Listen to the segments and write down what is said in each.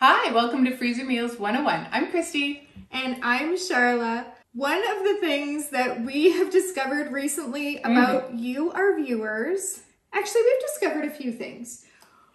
Hi, welcome to Freezer Meals 101. I'm Christy. And I'm Charla. One of the things that we have discovered recently about you, our viewers, actually we've discovered a few things.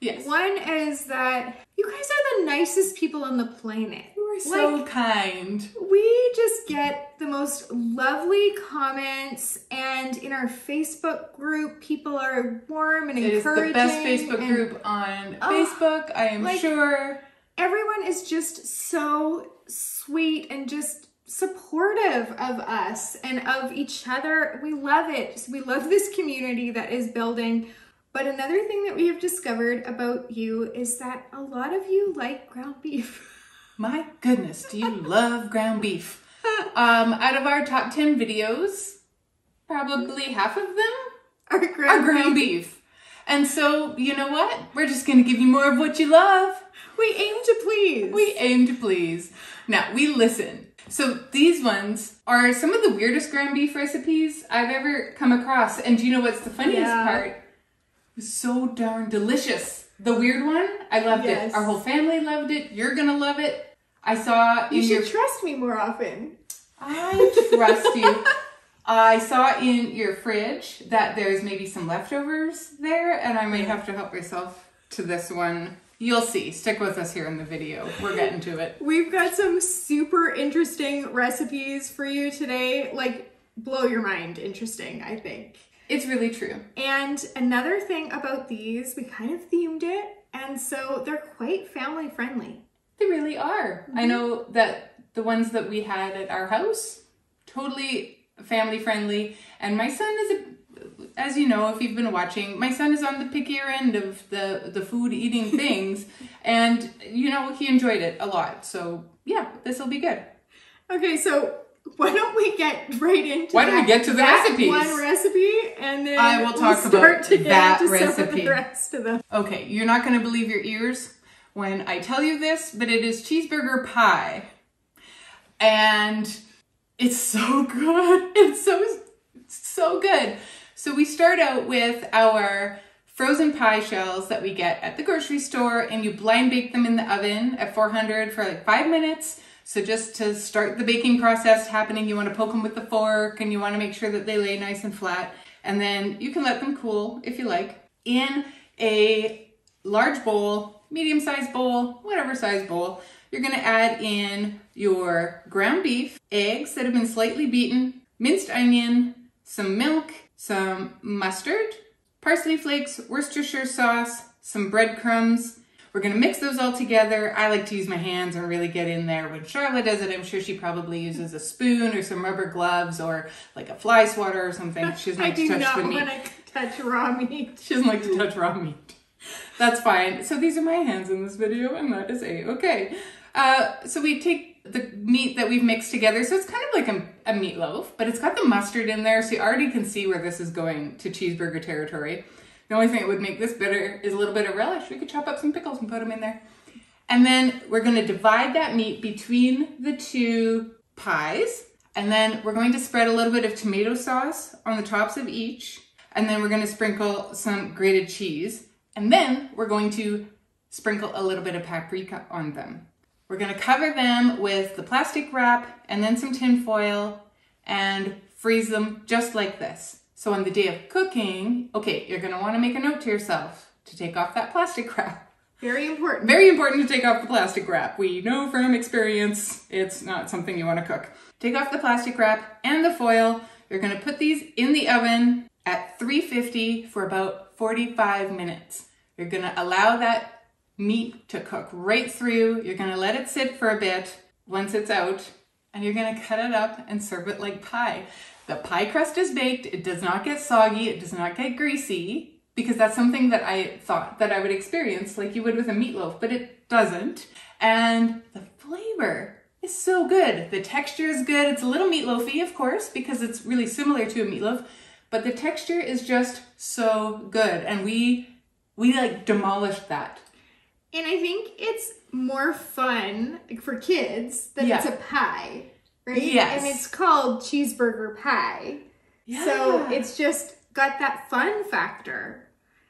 Yes. One is that you guys are the nicest people on the planet. You are so kind. We just get the most lovely comments, and in our Facebook group, people are warm and encouraging. It is the best Facebook group on Facebook, I am sure. Everyone is just so sweet and just supportive of us and of each other. We love it. We love this community that is building. But another thing that we have discovered about you is that a lot of you like ground beef. My goodness, do you love ground beef? Out of our top 10 videos, probably half of them are ground beef. And so, you know what? We're just going to give you more of what you love. We aim to please. We aim to please. Now, we listen. So these ones are some of the weirdest ground beef recipes I've ever come across. And do you know what's the funniest part? It was so darn delicious. The weird one, I loved it. Our whole family loved it. You're going to love it. I saw in You should trust me more often. I trust you. I saw in your fridge that there's maybe some leftovers there, and I might have to help myself to this one. You'll see. Stick with us here in the video. We're getting to it. We've got some super interesting recipes for you today. Like, blow your mind interesting, I think. It's really true. And another thing about these, we kind of themed it, and so they're quite family friendly. They really are. I know that the ones that we had at our house, totally family friendly. And my son is, as you know, if you've been watching, my son is on the pickier end of the food eating things. And, you know, he enjoyed it a lot. So, yeah, this will be good. Okay, so why don't we get right into Why don't we get to the recipes? One recipe, and then I will talk about that recipe. Some of the rest of them. Okay, you're not going to believe your ears when I tell you this, but it is cheeseburger pie. And it's so good. It's so good. So we start out with our frozen pie shells that we get at the grocery store, and you blind bake them in the oven at 400 for like 5 minutes. So just to start the baking process happening, you want to poke them with the fork and you want to make sure that they lay nice and flat. And then you can let them cool if you like. In a large bowl, medium-sized bowl, whatever size bowl, you're going to add in your ground beef, eggs that have been slightly beaten, minced onion, some milk, some mustard, parsley flakes, Worcestershire sauce, some breadcrumbs. We're going to mix those all together. I like to use my hands and really get in there. When Charlotte does it, I'm sure she probably uses a spoon or some rubber gloves or like a fly swatter or something. She doesn't like to touch the meat. I do not want to touch raw meat. She doesn't like to touch raw meat. That's fine. So these are my hands in this video, and that is A-okay. So we take the meat that we've mixed together. So it's kind of like a meatloaf, but it's got the mustard in there. So you already can see where this is going to cheeseburger territory. The only thing that would make this bitter is a little bit of relish. We could chop up some pickles and put them in there. And then we're going to divide that meat between the two pies. And then we're going to spread a little bit of tomato sauce on the tops of each. And then we're going to sprinkle some grated cheese. And then we're going to sprinkle a little bit of paprika on them. We're going to cover them with the plastic wrap and then some tin foil and freeze them just like this. So on the day of cooking, okay, you're going to want to make a note to yourself to take off that plastic wrap. Very important. Very important to take off the plastic wrap. We know from experience it's not something you want to cook. Take off the plastic wrap and the foil. You're going to put these in the oven at 350 for about 45 minutes. You're going to allow that meat to cook right through. You're going to let it sit for a bit once it's out, and you're going to cut it up and serve it like pie. The pie crust is baked. It does not get soggy. It does not get greasy, because that's something that I thought that I would experience like you would with a meatloaf, but it doesn't. And the flavor is so good. The texture is good. It's a little meatloafy, of course, because it's really similar to a meatloaf, but the texture is just so good. And we like demolished that. And I think it's more fun for kids that it's a pie, right? Yes. And it's called cheeseburger pie. Yeah. So it's just got that fun factor.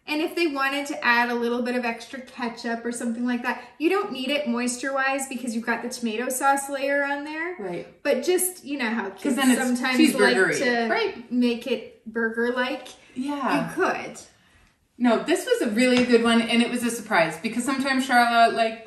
And if they wanted to add a little bit of extra ketchup or something like that, you don't need it moisture-wise because you've got the tomato sauce layer on there. Right. But just, you know how kids then it's sometimes like to right. make it burger-like. Yeah. You could. No, this was a really good one, and it was a surprise because sometimes Charlotte, like,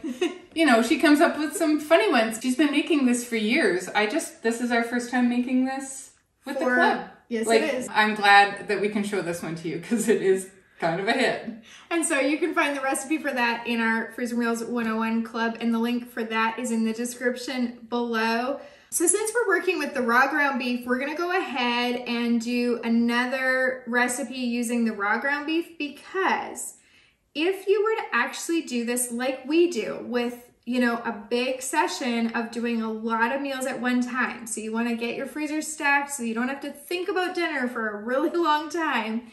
you know, she comes up with some funny ones. She's been making this for years. This is our first time making this with the club. Yes, like, it is. I'm glad that we can show this one to you because it is kind of a hit. And so you can find the recipe for that in our Freezer Meals 101 club, and the link for that is in the description below. So since we're working with the raw ground beef, we're gonna go ahead and do another recipe using the raw ground beef, because if you were to actually do this like we do with, you know, a big session of doing a lot of meals at one time, so you wanna get your freezer stacked so you don't have to think about dinner for a really long time,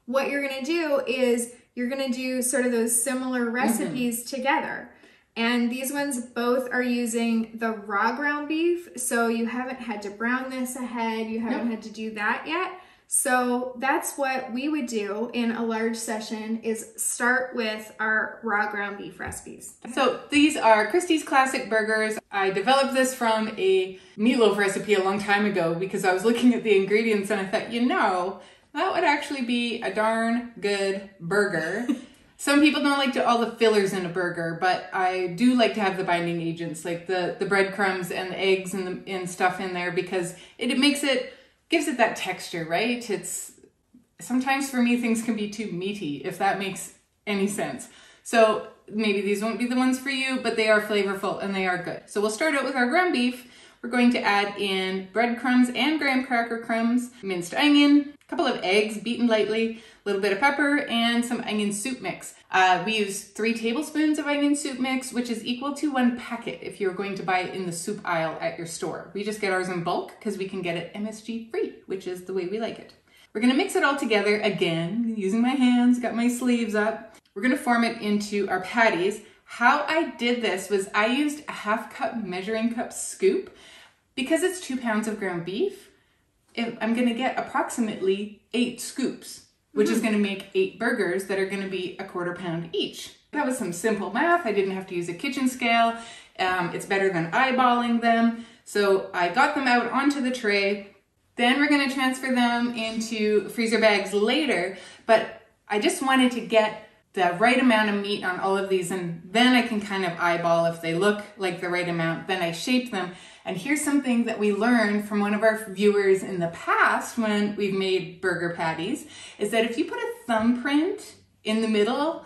what you're gonna do is you're gonna do sort of those similar recipes together. And these ones both are using the raw ground beef, so you haven't had to brown this ahead, you haven't had to do that yet. So that's what we would do in a large session, is start with our raw ground beef recipes. So these are Christie's Classic Burgers. I developed this from a meatloaf recipe a long time ago because I was looking at the ingredients and I thought, you know, that would actually be a darn good burger. Some people don't like all the fillers in a burger, but I do like to have the binding agents, like the breadcrumbs and the eggs and stuff in there, because it gives it that texture, right? It's sometimes for me things can be too meaty, if that makes any sense. So maybe these won't be the ones for you, but they are flavorful and they are good. So we'll start out with our ground beef. We're going to add in breadcrumbs and graham cracker crumbs, minced onion, a couple of eggs beaten lightly, a little bit of pepper, and some onion soup mix. We use 3 tablespoons of onion soup mix, which is equal to 1 packet if you're going to buy it in the soup aisle at your store. We just get ours in bulk because we can get it MSG free, which is the way we like it. We're gonna mix it all together again, using my hands, got my sleeves up. We're gonna form it into our patties. How I did this was I used a 1/2 cup measuring cup scoop. Because it's 2 pounds of ground beef, I'm gonna get approximately 8 scoops, which is gonna make 8 burgers that are gonna be 1/4 pound each. That was some simple math. I didn't have to use a kitchen scale. It's better than eyeballing them. So I got them out onto the tray. Then we're gonna transfer them into freezer bags later, but I just wanted to get the right amount of meat on all of these, and then I can kind of eyeball if they look like the right amount. Then I shape them. And here's something that we learned from one of our viewers in the past when we've made burger patties, is that if you put a thumbprint in the middle,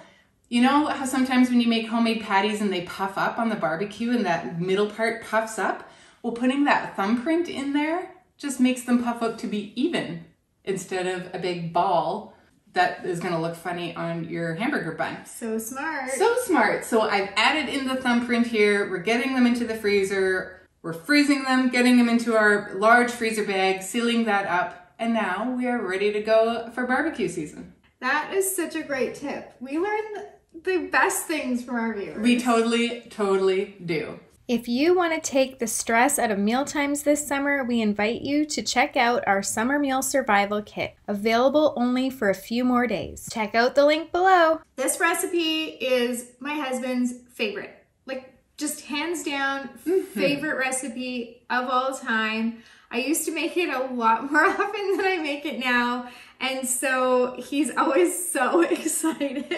you know how sometimes when you make homemade patties and they puff up on the barbecue and that middle part puffs up? Well, putting that thumbprint in there just makes them puff up to be even instead of a big ball that is gonna look funny on your hamburger bun. So smart. So smart. So I've added in the thumbprint here. We're getting them into the freezer. We're freezing them, getting them into our large freezer bag, sealing that up, and now we are ready to go for barbecue season. That is such a great tip. We learn the best things from our viewers. We totally do. If you want to take the stress out of meal times this summer, we invite you to check out our Summer Meal Survival Kit, available only for a few more days. Check out the link below. This recipe is my husband's favorite. Like, just hands down, favorite recipe of all time. I used to make it a lot more often than I make it now, and so he's always so excited.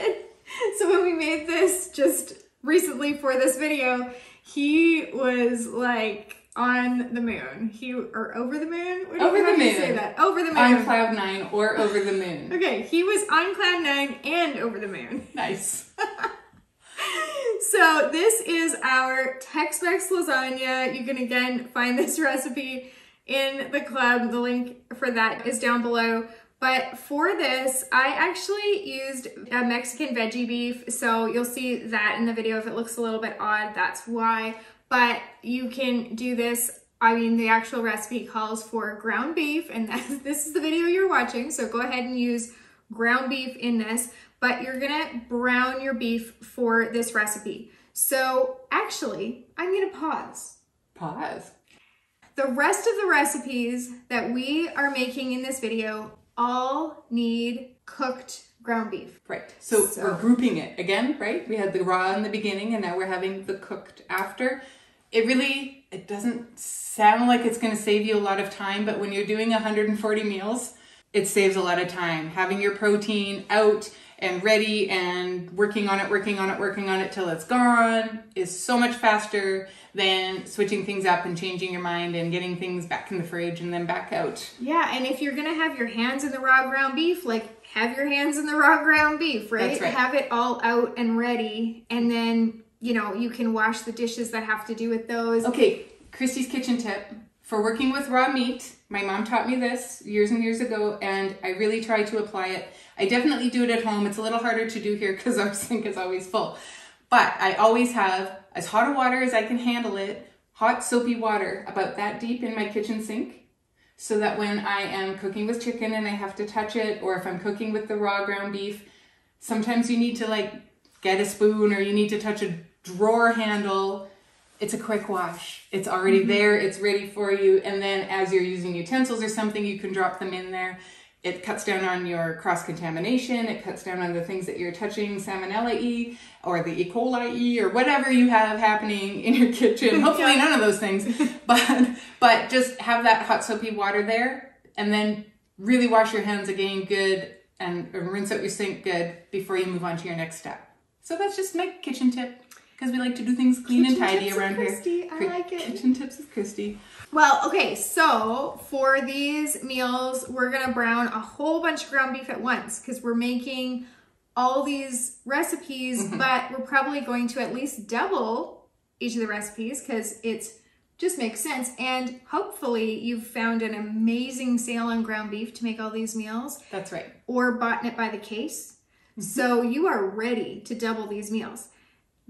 So when we made this just recently for this video, he was like on the moon. Or over the moon? Over the moon. Say that? Over the moon. On cloud 9 or over the moon. Okay, he was on cloud 9 and over the moon. Nice. So this is our Tex-Mex lasagna. You can again find this recipe in the club. The link for that is down below. But for this, I actually used a Mexican veggie beef. So you'll see that in the video. If it looks a little bit odd, that's why. But you can do this. I mean, the actual recipe calls for ground beef, and this is the video you're watching. So go ahead and use ground beef in this. But you're gonna brown your beef for this recipe. So actually, I'm gonna pause. Pause. The rest of the recipes that we are making in this video all need cooked ground beef. Right. So we're grouping it again, right? We had the raw in the beginning and now we're having the cooked after. It doesn't sound like it's going to save you a lot of time, but when you're doing 140 meals, it saves a lot of time. Having your protein out and ready and working on it till it's gone is so much faster than switching things up and changing your mind and getting things back in the fridge and then back out. Yeah, and if you're gonna have your hands in the raw ground beef, like have your hands in the raw ground beef, right? That's right. Have it all out and ready, and then, you know, you can wash the dishes that have to do with those. Okay, Christy's kitchen tip. For working with raw meat, my mom taught me this years and years ago, and I really try to apply it. I definitely do it at home. It's a little harder to do here because our sink is always full. But I always have as hot a water as I can handle it, hot soapy water about that deep in my kitchen sink, so that when I am cooking with chicken and I have to touch it, or if I'm cooking with the raw ground beef, sometimes you need to like get a spoon or you need to touch a drawer handle. It's a quick wash. It's already there. It's ready for you. And then as you're using utensils or something, you can drop them in there. It cuts down on your cross-contamination. It cuts down on the things that you're touching, Salmonella-E or the E. coli-E or whatever you have happening in your kitchen. Hopefully none of those things. But just have that hot soapy water there and then really wash your hands again good and rinse out your sink good before you move on to your next step. So that's just my kitchen tip. Because we like to do things clean and tidy around here. I like it. Kitchen tips with Christy. Well, okay, so for these meals, we're gonna brown a whole bunch of ground beef at once because we're making all these recipes, but we're probably going to at least double each of the recipes because it just makes sense. And hopefully you've found an amazing sale on ground beef to make all these meals. That's right. Or bought it by the case. So you are ready to double these meals.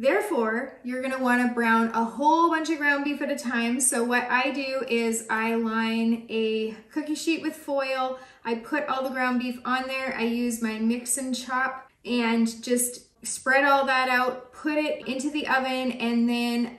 Therefore, you're gonna wanna brown a whole bunch of ground beef at a time. So what I do is I line a cookie sheet with foil. I put all the ground beef on there. I use my mix and chop and just spread all that out, put it into the oven, and then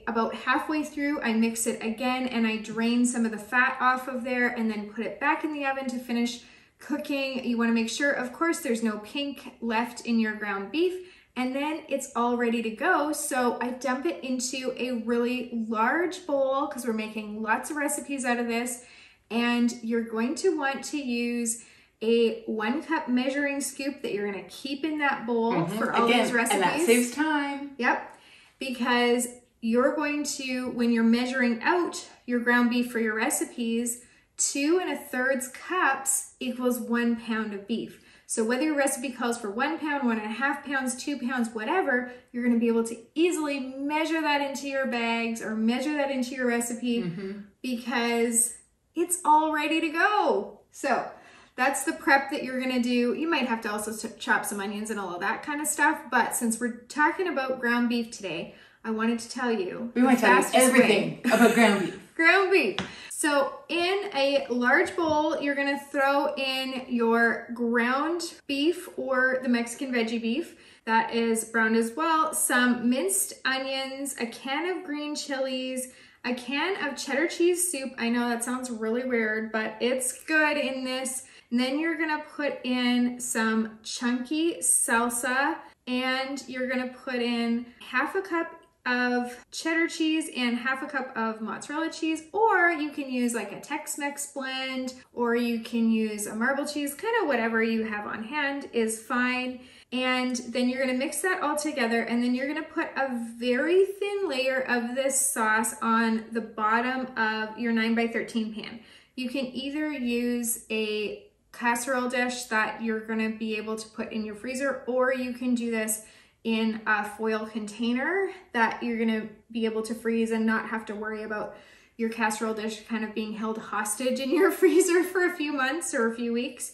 about halfway through, I mix it again and I drain some of the fat off of there and then put it back in the oven to finish cooking. You wanna make sure, of course, there's no pink left in your ground beef. And then it's all ready to go. So I dump it into a really large bowl because we're making lots of recipes out of this. And you're going to want to use a 1 cup measuring scoop that you're gonna keep in that bowl for all these recipes. And that saves time. Yep, because you're going to, when you're measuring out your ground beef for your recipes, 2 1/3 cups equals 1 pound of beef. So whether your recipe calls for 1 pound, 1.5 pounds, 2 pounds, whatever, you're gonna be able to easily measure that into your bags or measure that into your recipe because it's all ready to go. So that's the prep that you're gonna do. You might have to also chop some onions and all of that kind of stuff, but since we're talking about ground beef today, I wanted to tell you we want to tell you everything about ground beef. Ground beef. So in a large bowl, you're gonna throw in your ground beef or the Mexican veggie beef that is browned as well, some minced onions, a can of green chilies, a can of cheddar cheese soup. I know that sounds really weird, but it's good in this. And then you're gonna put in some chunky salsa and you're gonna put in 1/2 cup of cheddar cheese and 1/2 cup of mozzarella cheese, or you can use like a Tex-Mex blend, or you can use a marble cheese, kind of whatever you have on hand is fine. And then you're gonna mix that all together, and then you're gonna put a very thin layer of this sauce on the bottom of your 9x13 pan. You can either use a casserole dish that you're gonna be able to put in your freezer, or you can do this in a foil container that you're gonna be able to freeze and not have to worry about your casserole dish kind of being held hostage in your freezer for a few months or a few weeks.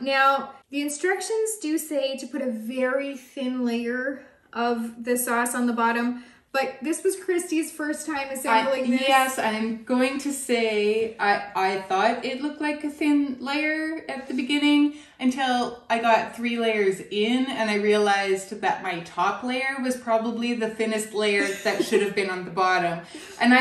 Now, the instructions do say to put a very thin layer of the sauce on the bottom, but this was Christy's first time assembling this. Yes, I'm going to say I thought it looked like a thin layer at the beginning until I got 3 layers in and I realized that my top layer was probably the thinnest layer that should have been on the bottom. And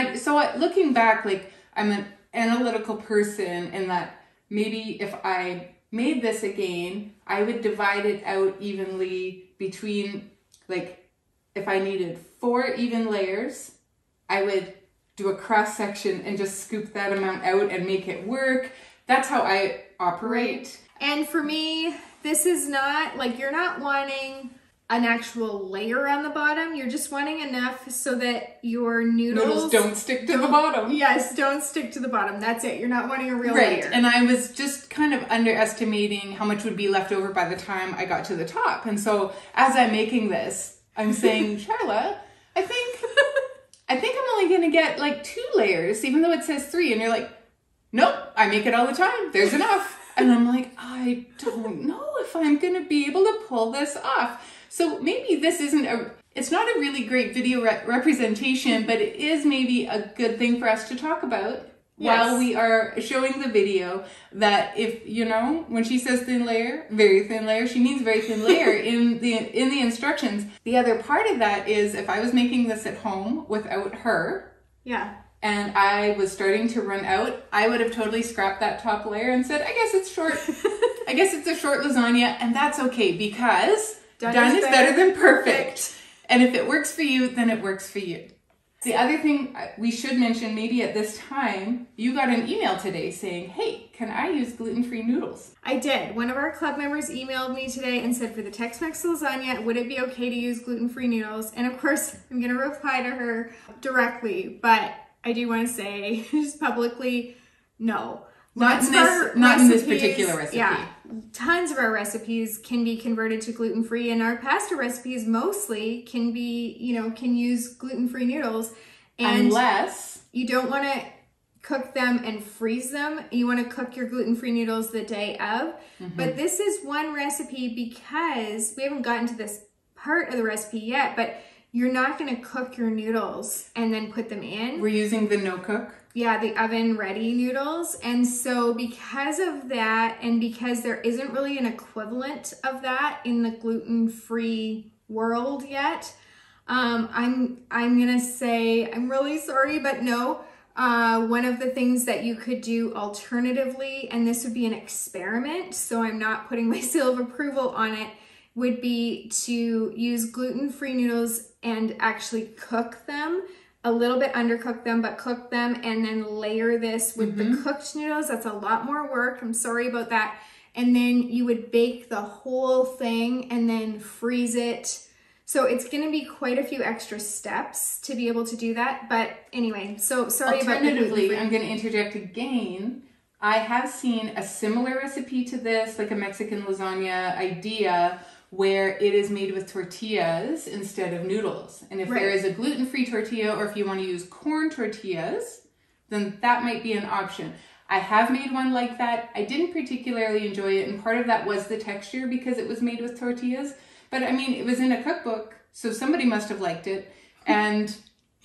looking back, like I'm an analytical person in that maybe if I made this again, I would divide it out evenly between, like, if I needed 4 even layers, I would do a cross section and just scoop that amount out and make it work. That's how I operate. And for me, this is not, like, you're not wanting an actual layer on the bottom. You're just wanting enough so that your noodles don't stick to the bottom. Yes, don't stick to the bottom. That's it. You're not wanting a real Right. layer. And I was just kind of underestimating how much would be left over by the time I got to the top. And so as I'm making this, I'm saying, Charla, I think I'm only going to get like 2 layers, even though it says 3. And you're like, nope, I make it all the time. There's enough. And I'm like, I don't know if I'm going to be able to pull this off. So maybe this it's not a really great video representation, but it is maybe a good thing for us to talk about while we are showing the video, that if, you know, when she says thin layer, very thin layer, she means very thin layer in the instructions. The other part of that is if I was making this at home without her, and I was starting to run out, I would have totally scrapped that top layer and said, I guess it's short. I guess it's a short lasagna, and that's okay, because done is better than perfect. And if it works for you, then it works for you. The other thing we should mention, maybe at this time, you got an email today saying, hey, can I use gluten-free noodles? I did. One of our club members emailed me today and said, for the Tex-Mex lasagna, would it be okay to use gluten-free noodles? And of course, I'm going to reply to her directly, but I do want to say just publicly, no. Not in this particular recipe. Yeah, tons of our recipes can be converted to gluten-free, and our pasta recipes mostly can be, can use gluten-free noodles. And unless you don't want to cook them and freeze them. You want to cook your gluten-free noodles the day of. But this is one recipe, because we haven't gotten to this part of the recipe yet, but you're not going to cook your noodles and then put them in. We're using the no-cook. Yeah, the oven-ready noodles. And so because of that, and because there isn't really an equivalent of that in the gluten-free world yet, I'm going to say, I'm really sorry, but no. One of the things that you could do alternatively, and this would be an experiment, so I'm not putting my seal of approval on it, would be to use gluten-free noodles and actually cook them, a little bit undercook them, but cook them, and then layer this with the cooked noodles. That's a lot more work. I'm sorry about that. And then you would bake the whole thing and then freeze it. So it's going to be quite a few extra steps to be able to do that. But anyway, so sorry about the Alternatively, I'm going to interject again. I have seen a similar recipe to this, like a Mexican lasagna idea, where it is made with tortillas instead of noodles. And if there is a gluten-free tortilla, or if you want to use corn tortillas, then that might be an option. I have made one like that. I didn't particularly enjoy it, and part of that was the texture because it was made with tortillas. But I mean, it was in a cookbook, so somebody must have liked it.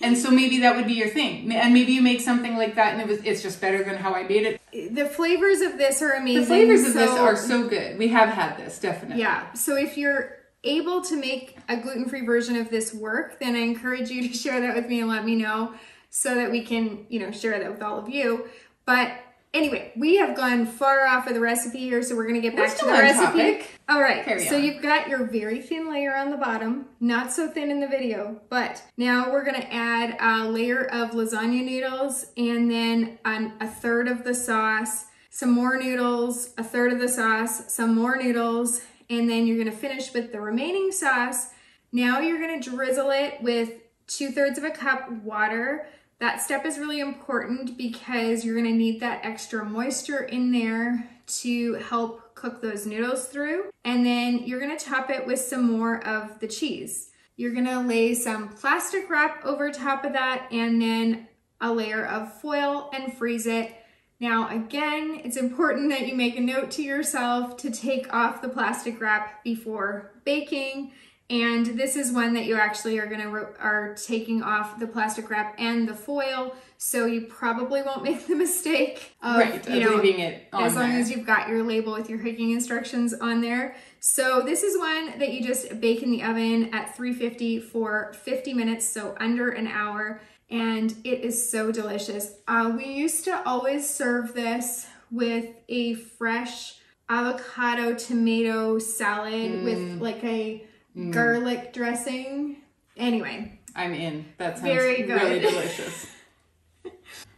And so maybe that would be your thing. And maybe you make something like that and it's just better than how I made it. The flavors of this are amazing. The flavors of this are so good. We have had this, definitely. Yeah. So if you're able to make a gluten-free version of this work, then I encourage you to share that with me and let me know so that we can, share that with all of you. But anyway, we have gone far off of the recipe here, so we're going to get back to the recipe. Topic. All right, so you've got your very thin layer on the bottom, not so thin in the video, but now we're going to add a layer of lasagna noodles, and then a third of the sauce, some more noodles, a third of the sauce, some more noodles, and then you're going to finish with the remaining sauce. Now you're going to drizzle it with 2/3 of a cup water. That step is really important because you're gonna need that extra moisture in there to help cook those noodles through. And then you're gonna top it with some more of the cheese. You're gonna lay some plastic wrap over top of that, and then a layer of foil, and freeze it. Now again, it's important that you make a note to yourself to take off the plastic wrap before baking. And this is one that you actually are taking off the plastic wrap and the foil, so you probably won't make the mistake of leaving it on as long as you've got your label with your cooking instructions on there. So this is one that you just bake in the oven at 350 for 50 minutes, so under an hour, and it is so delicious. We used to always serve this with a fresh avocado tomato salad with like a garlic dressing. Anyway. I'm in. That sounds very good. Really delicious.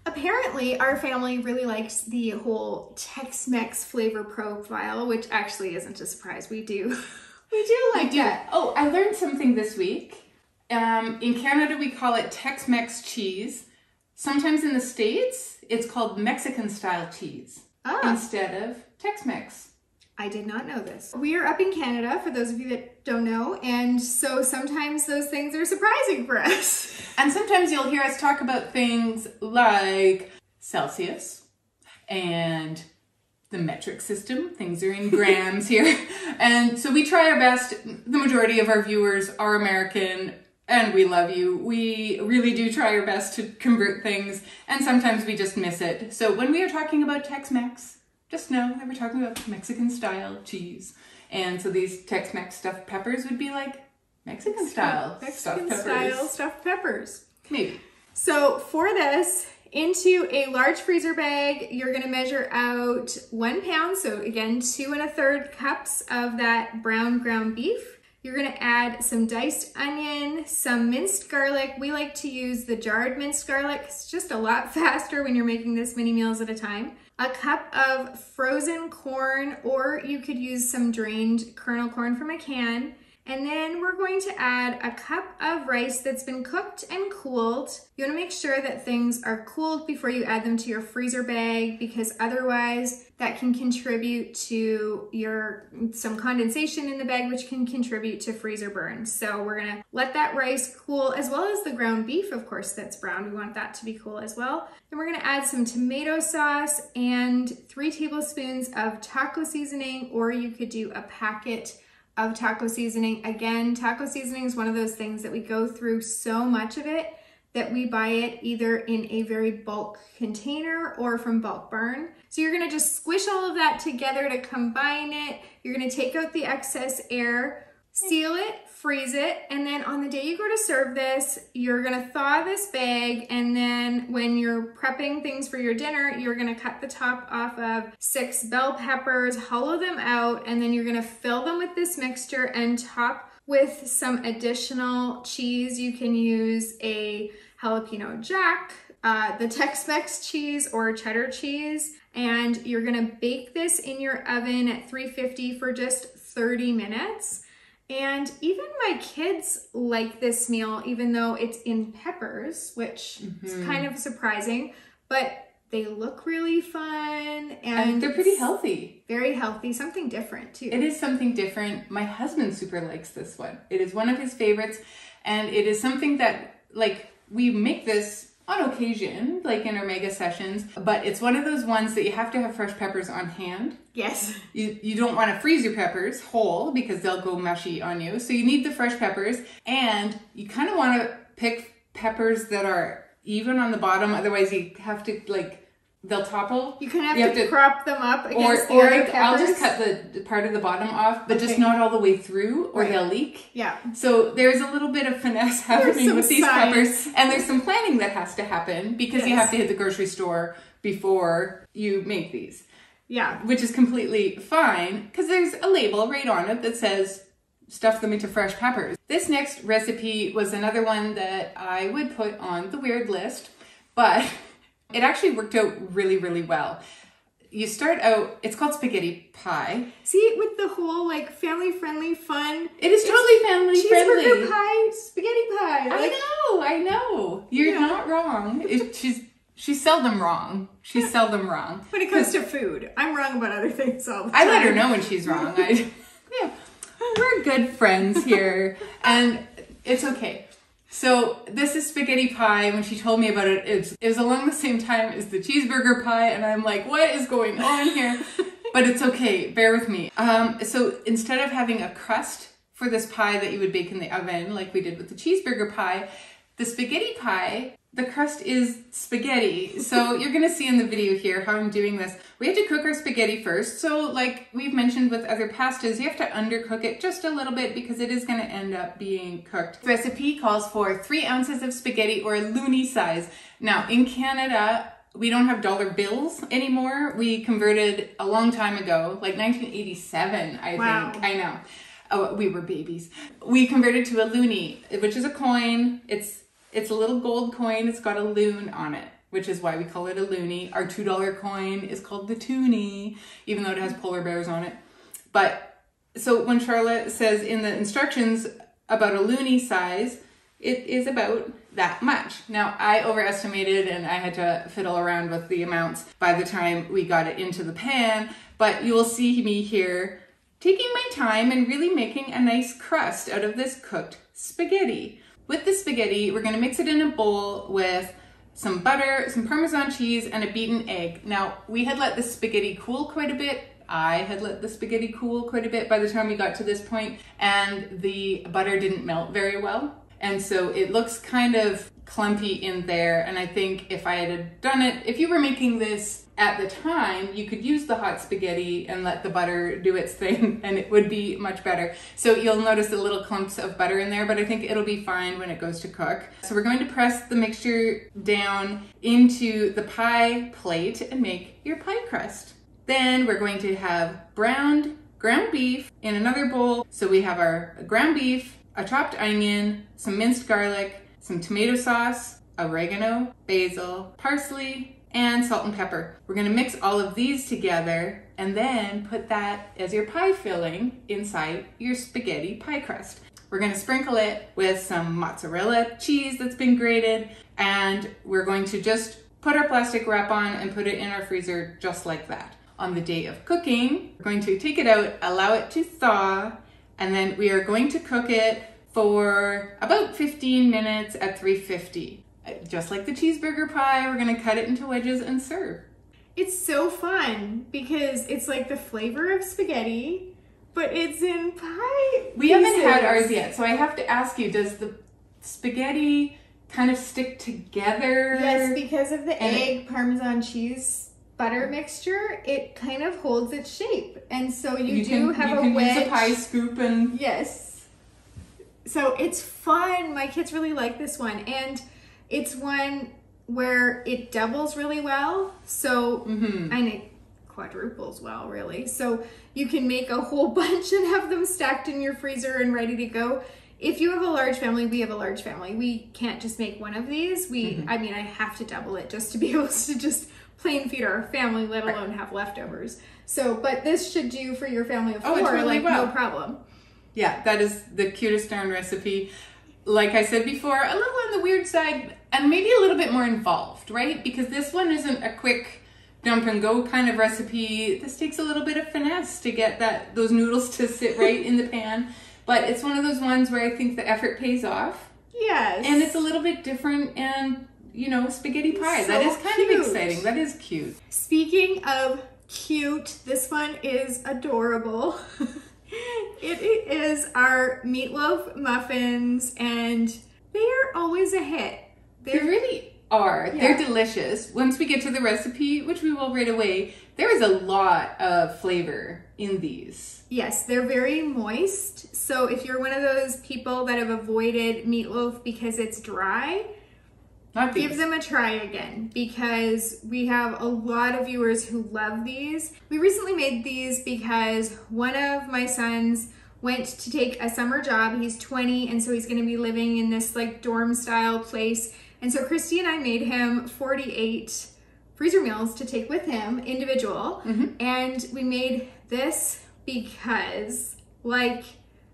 Apparently, our family really likes the whole Tex-Mex flavor profile, which actually isn't a surprise. We do. We do like that. Oh, I learned something this week. In Canada, we call it Tex-Mex cheese. Sometimes in the States, it's called Mexican-style cheese instead of Tex-Mex. I did not know this. We are up in Canada, for those of you that don't know, and so sometimes those things are surprising for us. And sometimes you'll hear us talk about things like Celsius and the metric system. Things are in grams here. And so we try our best. The majority of our viewers are American, and we love you. We really do try our best to convert things, and sometimes we just miss it. So when we are talking about Tex-Mex, just know that we're talking about Mexican-style cheese. And so these Tex-Mex stuffed peppers would be like Mexican-style stuffed peppers. Stuffed peppers. Maybe. So for this, into a large freezer bag, you're gonna measure out 1 pound. So again, 2 1/3 cups of that brown ground beef. You're gonna add some diced onion, some minced garlic. We like to use the jarred minced garlic. It's just a lot faster when you're making this many meals at a time. A cup of frozen corn, or you could use some drained kernel corn from a can. And then we're going to add a cup of rice that's been cooked and cooled. You wanna make sure that things are cooled before you add them to your freezer bag, because otherwise that can contribute to some condensation in the bag, which can contribute to freezer burns. So we're gonna let that rice cool, as well as the ground beef, of course, that's brown. We want that to be cool as well. Then we're gonna add some tomato sauce and 3 tablespoons of taco seasoning, or you could do a packet of taco seasoning. Again, taco seasoning is one of those things that we go through so much of it that we buy it either in a very bulk container or from Bulk Barn. So you're gonna just squish all of that together to combine it. You're gonna take out the excess air, seal it, freeze it, and then on the day you go to serve this, you're gonna thaw this bag, and then when you're prepping things for your dinner, you're gonna cut the top off of 6 bell peppers, hollow them out, and then you're gonna fill them with this mixture and top with some additional cheese. You can use a jalapeno jack, the Tex-Mex cheese, or cheddar cheese, and you're gonna bake this in your oven at 350 for just 30 minutes. And even my kids like this meal, even though it's in peppers, which is kind of surprising, but they look really fun, and they're pretty healthy. Very healthy, something different too. It is something different. My husband super likes this one. It is one of his favorites, and it is something that, like, we make this on occasion, like in our mega sessions, but it's one of those ones that you have to have fresh peppers on hand. Yes. You don't want to freeze your peppers whole because they'll go mushy on you. So you need the fresh peppers, and you kind of want to pick peppers that are even on the bottom. Otherwise you have to, like, they'll topple. You kind of have to prop them up against the or other peppers. I'll just cut the part of the bottom off, but just not all the way through, or they'll leak. Yeah. So there's a little bit of finesse happening with these peppers, and there's some planning that has to happen because you have to hit the grocery store before you make these. Yeah. Which is completely fine, because there's a label right on it that says stuff them into fresh peppers. This next recipe was another one that I would put on the weird list, but it actually worked out really, really well. You start out, it's called spaghetti pie. See, with the whole, like, family-friendly fun. It is totally family-friendly. Cheeseburger pie, spaghetti pie. Like, I know. You're not wrong. She's seldom wrong. She's seldom wrong. When it comes to food. I'm wrong about other things all the time. I let her know when she's wrong. We're good friends here, and it's okay. So this is spaghetti pie. When she told me about it, it was along the same time as the cheeseburger pie, and I'm like, what is going on here? But it's okay, bear with me. So instead of having a crust for this pie that you would bake in the oven, like we did with the cheeseburger pie, the spaghetti pie, the crust is spaghetti. So you're gonna see in the video here how I'm doing this. We have to cook our spaghetti first. So like we've mentioned with other pastas, you have to undercook it just a little bit because it is gonna end up being cooked. The recipe calls for 3 ounces of spaghetti, or a loonie size. Now in Canada, we don't have dollar bills anymore. We converted a long time ago, like 1987, I think. I know. Oh, we were babies. We converted to a loonie, which is a coin. It's a little gold coin. It's got a loon on it, which is why we call it a loonie. Our $2 coin is called the toonie, even though it has polar bears on it. But so when Charlotte says in the instructions about a loonie size, it is about that much. Now, I overestimated and I had to fiddle around with the amounts by the time we got it into the pan, but you will see me here taking my time and really making a nice crust out of this cooked spaghetti. With the spaghetti, we're gonna mix it in a bowl with some butter, some Parmesan cheese, and a beaten egg. Now, we had let the spaghetti cool quite a bit. I had let the spaghetti cool quite a bit by the time we got to this point, and the butter didn't melt very well. And so it looks kind of clumpy in there. And I think if I had done it, if you were making this at the time, you could use the hot spaghetti and let the butter do its thing and it would be much better. So you'll notice the little clumps of butter in there, but I think it'll be fine when it goes to cook. So we're going to press the mixture down into the pie plate and make your pie crust. Then we're going to have ground beef in another bowl. So we have our ground beef, a chopped onion, some minced garlic, some tomato sauce, oregano, basil, parsley, and salt and pepper. We're gonna mix all of these together and then put that as your pie filling inside your spaghetti pie crust. We're gonna sprinkle it with some mozzarella cheese that's been grated, and we're going to just put our plastic wrap on and put it in our freezer just like that. On the day of cooking, we're going to take it out, allow it to thaw, and then we are going to cook it for about 15 minutes at 350. Just like the cheeseburger pie, we're gonna cut it into wedges and serve. It's so fun because it's like the flavor of spaghetti, but it's in pie We haven't had ours yet, so I have to ask you, does the spaghetti kind of stick together? Yes, because of the egg, Parmesan cheese, butter mixture, it kind of holds its shape. And so you have a wedge. Use a pie scoop and... Yes. So it's fun. My kids really like this one. And it's one where it doubles really well. So, and it quadruples well, really. So you can make a whole bunch and have them stacked in your freezer and ready to go. If you have a large family, we have a large family. We can't just make one of these. I mean, I have to double it just to be able to just plain feed our family, let alone have leftovers. So, but this should do for your family of four, totally no problem. Yeah, that is the cutest darn recipe. Like I said before, a little on the weird side and maybe a little bit more involved, right? Because this one isn't a quick dump and go kind of recipe. This takes a little bit of finesse to get those noodles to sit right in the pan. But it's one of those ones where I think the effort pays off. Yes. And it's a little bit different and, you know, spaghetti pie. So that is kind cute. of exciting. That is cute. Speaking of cute, this one is adorable. It is our meatloaf muffins, and they are always a hit. They really are. Yeah. They're delicious. Once we get to the recipe, which we will right away, there is a lot of flavor in these. Yes, they're very moist. So if you're one of those people that have avoided meatloaf because it's dry, give them a try again, because we have a lot of viewers who love these. We recently made these because one of my sons went to take a summer job. He's 20, and so he's gonna be living in this like dorm style place. And so Christy and I made him 48 freezer meals to take with him, individual. And we made this because, like,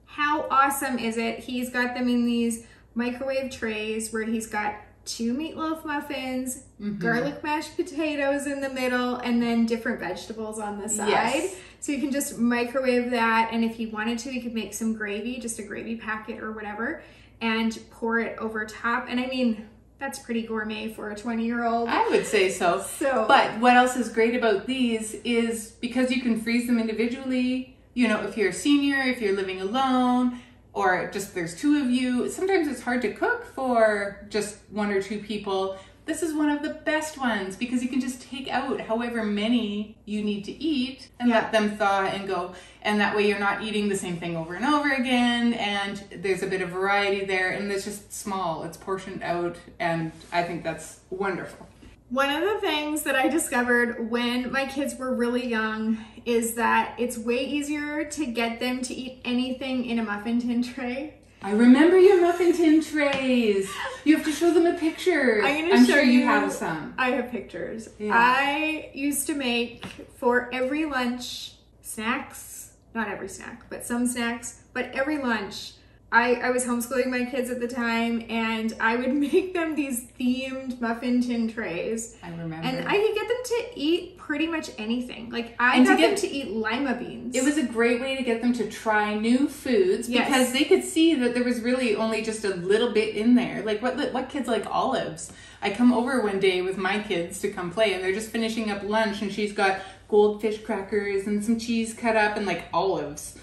how awesome is it? He's got them in these microwave trays where he's got 2 meatloaf muffins, garlic mashed potatoes in the middle, and then different vegetables on the side. Yes. So you can just microwave that, and if he wanted to, he could make some gravy, just a gravy packet or whatever, and pour it over top. And I mean, that's pretty gourmet for a 20-year-old. I would say so. But what else is great about these is because you can freeze them individually. You know, if you're a senior, if you're living alone, or just there's 2 of you, sometimes it's hard to cook for just 1 or 2 people. This is one of the best ones because you can just take out however many you need to eat and let them thaw and go. And that way you're not eating the same thing over and over again, and there's a bit of variety there, and it's just small, it's portioned out, and I think that's wonderful. One of the things that I discovered when my kids were really young is that it's way easier to get them to eat anything in a muffin tin tray. I remember your muffin tin trays. You have to show them a picture. I'm sure you have some. I have pictures. Yeah. I used to make for every lunch snacks, not every snack, but some snacks, but every lunch. I was homeschooling my kids at the time, and I would make them these themed muffin tin trays. I remember. And I could get them to eat pretty much anything. Like, I got them to eat lima beans. It was a great way to get them to try new foods because they could see that there was really only just a little bit in there. Like, what kids like olives? I come over one day with my kids to come play, and they're just finishing up lunch, and she's got goldfish crackers and some cheese cut up and like olives.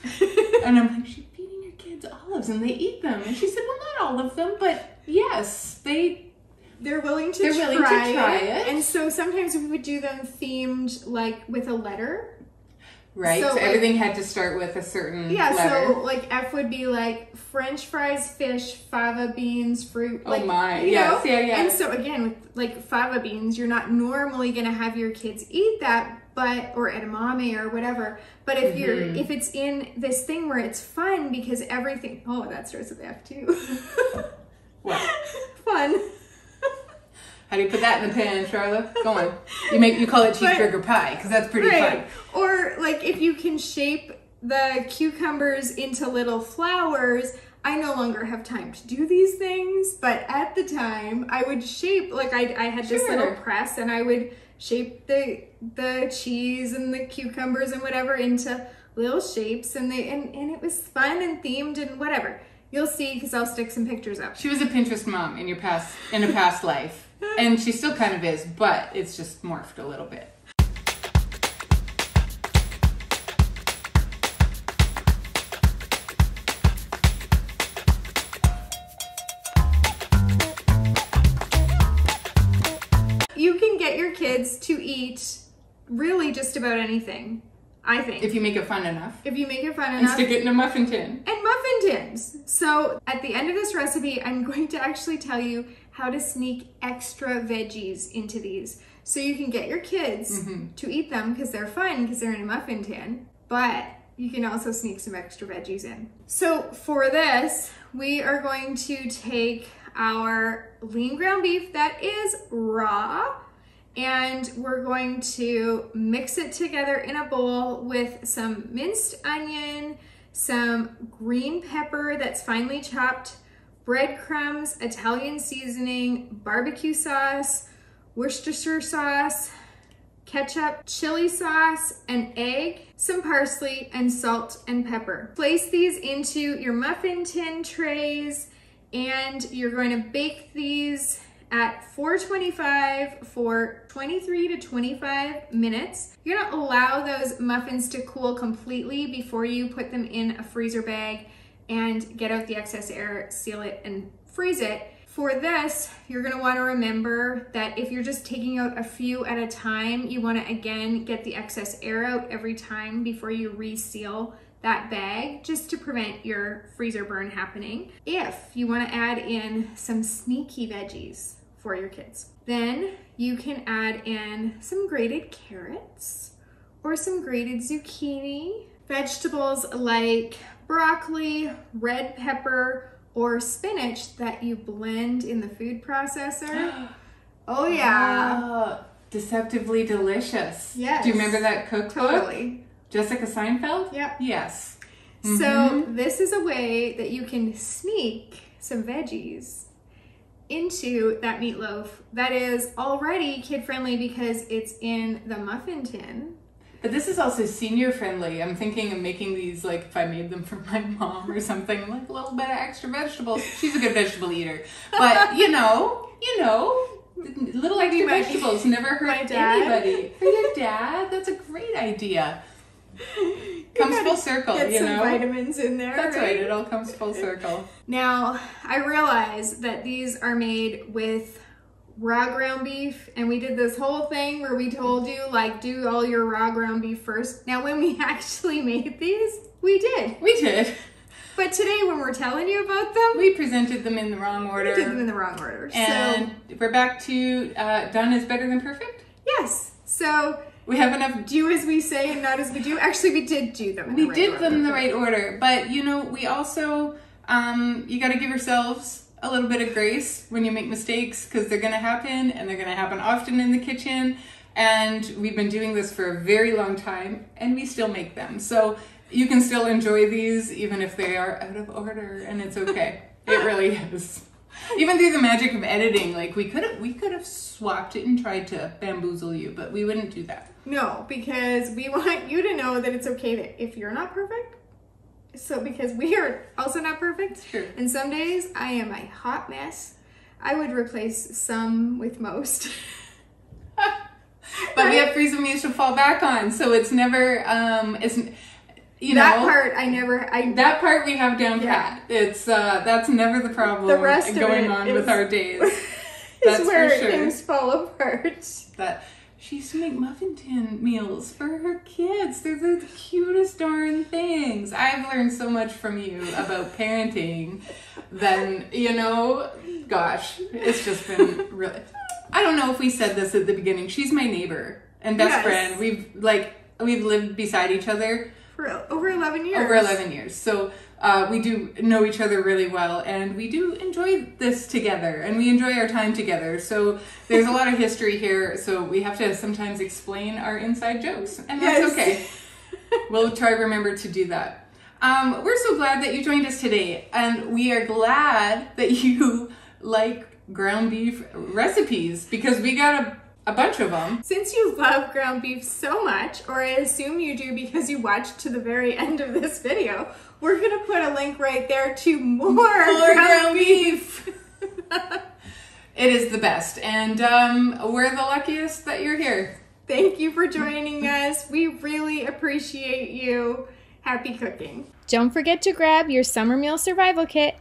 And I'm like, she's feeding your kids olives, and they eat them. And she said, well, not all of them, but yes, they're willing to try it. And so sometimes we would do them themed, like with a letter. Right, so everything had to start with a certain letter. So like F would be like French fries, fish, fava beans, fruit. Oh like, my, yes, yeah. And so again, with like fava beans, you're not normally gonna have your kids eat that, or edamame or whatever. But if if it's in this thing where it's fun because everything, that starts with F too. What? Fun. How do you put that in the pan, Charlotte? Go on. You call it cheeseburger pie because that's pretty fun. Or like if you can shape the cucumbers into little flowers. I no longer have time to do these things, but at the time I would shape, like I had this little press, and I would shape the cheese and the cucumbers and whatever into little shapes, and it was fun and themed and whatever. You'll see because I'll stick some pictures up. She was a Pinterest mom in a past life. And she still kind of is, but it's just morphed a little bit. You can get your kids to eat really just about anything, I think. If you make it fun enough. If you make it fun enough. And stick it in a muffin tin. And muffin tins. So at the end of this recipe, I'm going to actually tell you how to sneak extra veggies into these. So you can get your kids to eat them because they're fun because they're in a muffin tin, but you can also sneak some extra veggies in. So for this, we are going to take our lean ground beef that is raw, and we're going to mix it together in a bowl with some minced onion, some green pepper that's finely chopped, breadcrumbs, Italian seasoning, barbecue sauce, Worcestershire sauce, ketchup, chili sauce, an egg, some parsley, and salt and pepper. Place these into your muffin tin trays, and you're going to bake these at 425 for 23 to 25 minutes. You're gonna allow those muffins to cool completely before you put them in a freezer bag and get out the excess air, seal it, and freeze it. For this, you're gonna wanna remember that if you're just taking out a few at a time, you wanna again get the excess air out every time before you reseal that bag, just to prevent your freezer burn happening. If you wanna add in some sneaky veggies for your kids, then you can add in some grated carrots or some grated zucchini, vegetables like broccoli, red pepper, or spinach that you blend in the food processor. Oh yeah. Deceptively delicious. Yes. Do you remember that cookbook? Totally. Jessica Seinfeld? Yep. Yes. So this is a way that you can sneak some veggies into that meatloaf that is already kid-friendly because it's in the muffin tin. But this is also senior friendly. I'm thinking of making these, like if I made them for my mom or something, like a little bit of extra vegetables. She's a good vegetable eater. But you know, little extra vegetables never hurt anybody. For your dad, that's a great idea. Comes full circle, get some vitamins in there. That's right, it all comes full circle. Now, I realize that these are made with raw ground beef, and we did this whole thing where we told you, like, do all your raw ground beef first. Now, when we actually made these, we did. We did. But today, when we're telling you about them, We presented them in the wrong order. we did them in the wrong order. And we're back to done is better than perfect. Yes. So We have enough. do as we say and not as we do. Actually, we did do them in the We right did order. them in the right order, but we also you got to give yourselves a little bit of grace when you make mistakes, because they're going to happen, and they're going to happen often in the kitchen. And we've been doing this for a very long time, and we still make them. So you can still enjoy these even if they are out of order, and it's okay. It really is. Even through the magic of editing, like we could have swapped it and tried to bamboozle you, but we wouldn't do that. No, because we want you to know that it's okay that if you're not perfect. So because we are also not perfect. Sure. And some days I am a hot mess. I would replace some with most. But we have Freeze and Muse to fall back on, so it's never That part I never. That part we have down Yeah. pat. It's that's never the problem. The rest of going it on is- with our days. Is That's where for sure. things fall apart. That she used to make muffin tin meals for her kids. They're the cutest darn things. I've learned so much from you about parenting. Then gosh, it's just been really. I don't know if we said this at the beginning. She's my neighbor and best Yes. friend. We've lived beside each other For over 11 years. over 11 years. So we do know each other really well, and we do enjoy this together, and we enjoy our time together. So there's a lot of history here, so we have to sometimes explain our inside jokes, and that's Yes. okay. We'll try to remember to do that. We're so glad that you joined us today, and we are glad that you like ground beef recipes, because we got a bunch of them. Since you love ground beef so much, or I assume you do because you watched to the very end of this video, we're going to put a link right there to more ground beef. It is the best, and we're the luckiest that you're here. Thank you for joining us. We really appreciate you. Happy cooking. Don't forget to grab your summer meal survival kit.